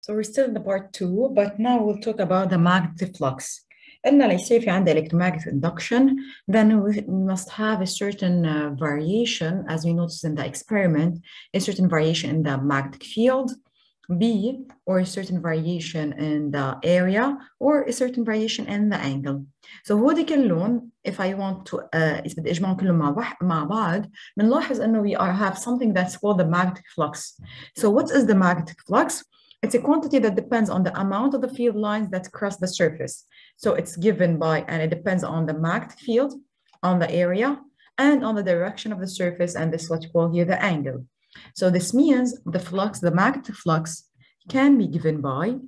So we're still in the part 2, but now we'll talk about the magnetic flux. قلنا ليصير في عندنا electromagnetic induction, then we must have a certain variation, as we noticed in the experiment, a certain variation in the magnetic field, B, or a certain variation in the area, or a certain variation in the angle. So هودي كلهم, if I want to إذا بدي أجمعهم كلهم مع بعض, بنلاحظ إنه we have something that's called the magnetic flux. So what is the magnetic flux? It's a quantity that depends on the amount of the field lines that cross the surface. So it's given by, and it depends on the magnetic field, on the area, and on the direction of the surface, and this is what you call here the angle. So this means the flux, the magnetic flux, can be given by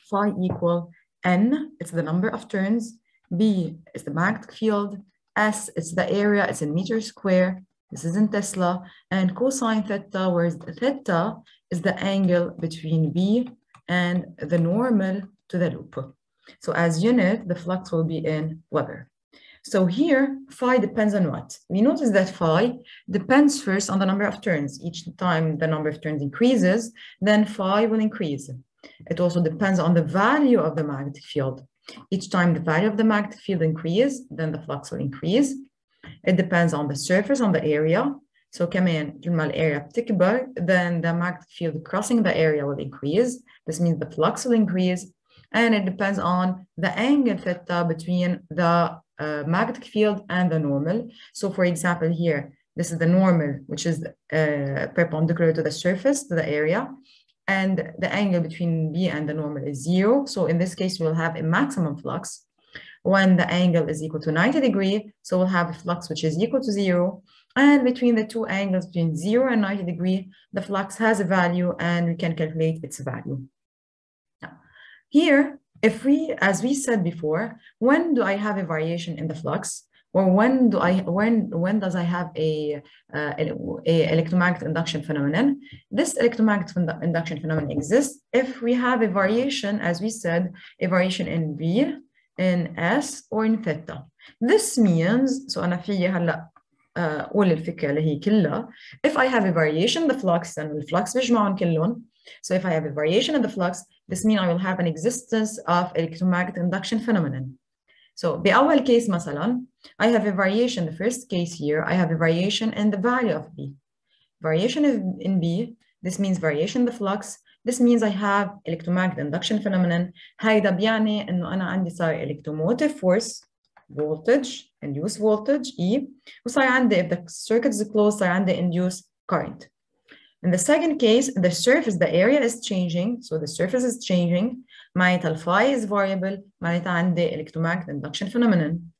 phi equal N, it's the number of turns, B is the magnetic field, S is the area, it's in meters square, this is in Tesla, and cosine theta, where theta is the angle between B and the normal to the loop. So as unit, the flux will be in Weber. So here, phi depends on what? We notice that phi depends first on the number of turns. Each time the number of turns increases, then phi will increase. It also depends on the value of the magnetic field. Each time the value of the magnetic field increases, then the flux will increase. It depends on the surface, on the area. So كمان كل ما الarea بتكبر, then the magnetic field crossing the area will increase. This means the flux will increase. And it depends on the angle theta between the magnetic field and the normal. So for example here, this is the normal, which is perpendicular to the surface, to the area. And the angle between B and the normal is 0. So in this case, we'll have a maximum flux. When the angle is equal to 90 degrees, so we'll have a flux which is equal to 0. And between the two angles, between 0 and 90 degrees, the flux has a value and we can calculate its value. Now, here, if we, as we said before, when do I have a variation in the flux? Or when does I have a electromagnetic induction phenomenon? This electromagnetic induction phenomenon exists if we have a variation, as we said, a variation in B, in S, or in theta. This means, so أنا في هلا أقول الفكرة اللي هي كلها. If I have a variation in the flux, then the flux بيجمعهم كلهم. So if I have a variation in the flux, this means I will have an existence of electromagnetic induction phenomenon. So بأول case مثلا, I have a variation, the first case here, I have a variation in the value of B. Variation in B, this means variation in the flux. This means I have electromagnetic induction phenomenon. هيدا بيعني إنه أنا عندي صار electromotive force, voltage, induced voltage, E, وصار عندي, if the circuit is closed, صار عندي induced current. In the second case, the surface, the area is changing, so the surface is changing. معناتها phi is variable, معناتها عندي electromagnetic induction phenomenon.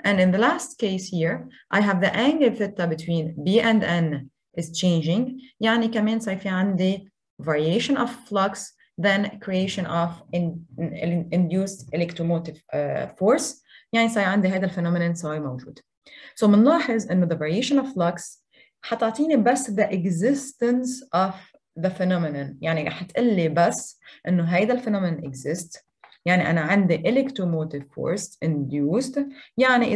And in the last case here, I have the angle theta between B and N is changing. يعني كمان صار في عندي variation of flux, then creation of induced electromotive force. يعني صار عندي هذا الفينومينون صار موجود. So بنلاحظ إنه the variation of flux حتعطيني بس the existence of the phenomenon. يعني رح تقلي بس إنه هيدا الفينومينون exist. يعني أنا عندي electromotive force induced. يعني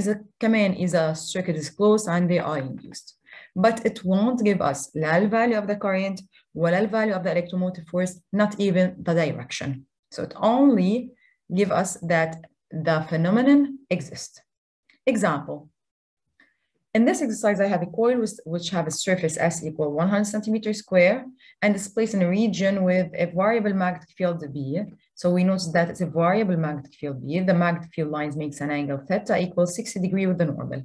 إذا circuit is closed عندي I induced. But it won't give us لا value of the current ولا value of the electromotive force, not even the direction. So it only gives us that the phenomenon exists. Example. In this exercise, I have a coil which have a surface S equal 100 centimeters square and is placed in a region with a variable magnetic field B. So we notice that it's a variable magnetic field B. The magnetic field lines makes an angle theta equals 60 degrees with the normal.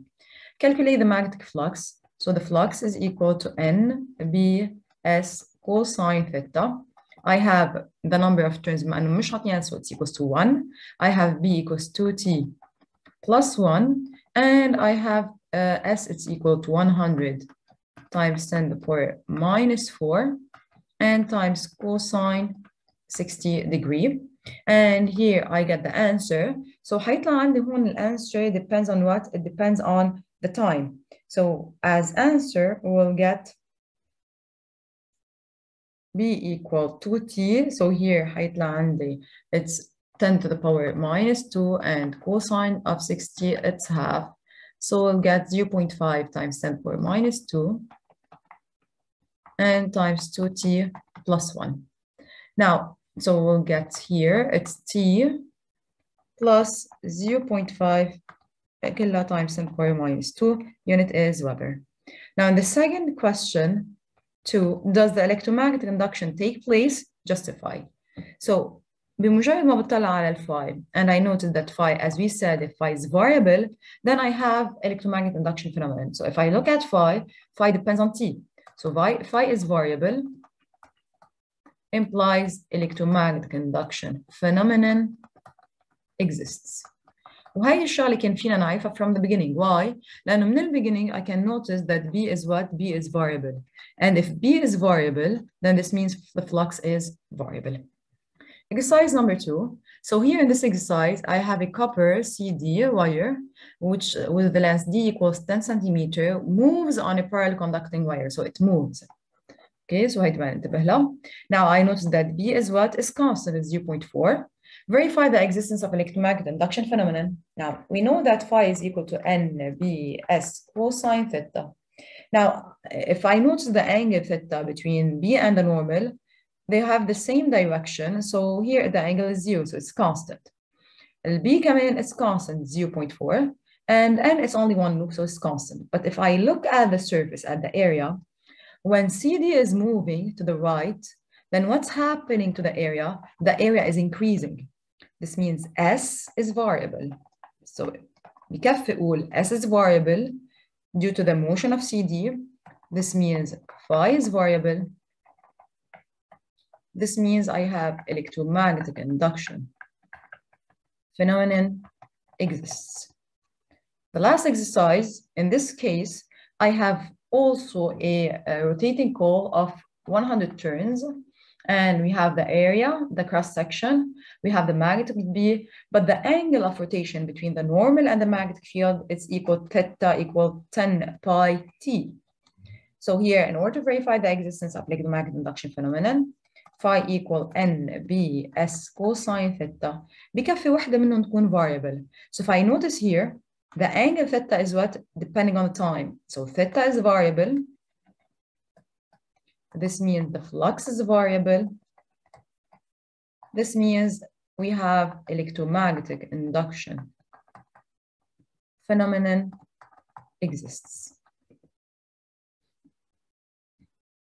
Calculate the magnetic flux. So the flux is equal to N B S cosine theta. I have the number of turns, so it's equals to 1. I have B equals 2T plus 1. And I have S, it's equal to 100 times 10 to the power minus 4 and times cosine 60 degrees. And here I get the answer. So حيطلع عندي هون الانسwer depends on what? It depends on the time. So as answer, we'll get B equal 2T. So here حيطلع عندي it's 10 to the power minus 2 and cosine of 60, it's half. So we'll get 0.5 times 10 to the power minus 2 and times 2T plus 1. Now, So we'll get here, it's T plus 0.5 كلها times 10 power minus 2, unit is Weber. Now in the second question, 2, does the electromagnetic induction take place? Justify. So بمجرد ما بطلع على phi, and I noted that phi, as we said, if phi is variable, then I have electromagnetic induction phenomenon. So if I look at phi depends on T. So phi is variable, implies electromagnetic induction phenomenon exists. وهي الشغلة كان فينا نعرفها from the beginning. Why? لأنه من the beginning I can notice that B is what? B is variable. And if B is variable, then this means the flux is variable. Exercise number 2. So here in this exercise, I have a copper CD wire, which with the length D equals 10 centimeter, moves on a parallel conducting wire. So it moves. Okay, so هيدا ننتبه لها. Now I notice that B is what? Is constant, it's 0.4. Verify the existence of electromagnetic induction phenomenon. Now, we know that phi is equal to NBS cosine theta. Now, if I notice the angle theta between B and the normal, they have the same direction. So here the angle is 0, so it's constant. B كمان is constant, 0.4. And N is only one loop, so it's constant. But if I look at the surface, at the area, when CD is moving to the right, then what's happening to the area? The area is increasing. This means S is variable. So بكفي أقول S is variable due to the motion of CD. This means phi is variable. This means I have electromagnetic induction phenomenon exists. The last exercise, in this case, I have also a rotating coil of 100 turns, and we have the area, the cross section, we have the magnetic B, but the angle of rotation between the normal and the magnetic field is equal theta equal 10 pi t. So here, in order to verify the existence of electromagnetic induction phenomenon, phi equal NBS cosine theta, بكفي واحدة منهم تكون variable. So if I notice here, the angle theta is what? Depending on the time. So theta is variable. This means the flux is variable. This means we have electromagnetic induction phenomenon exists.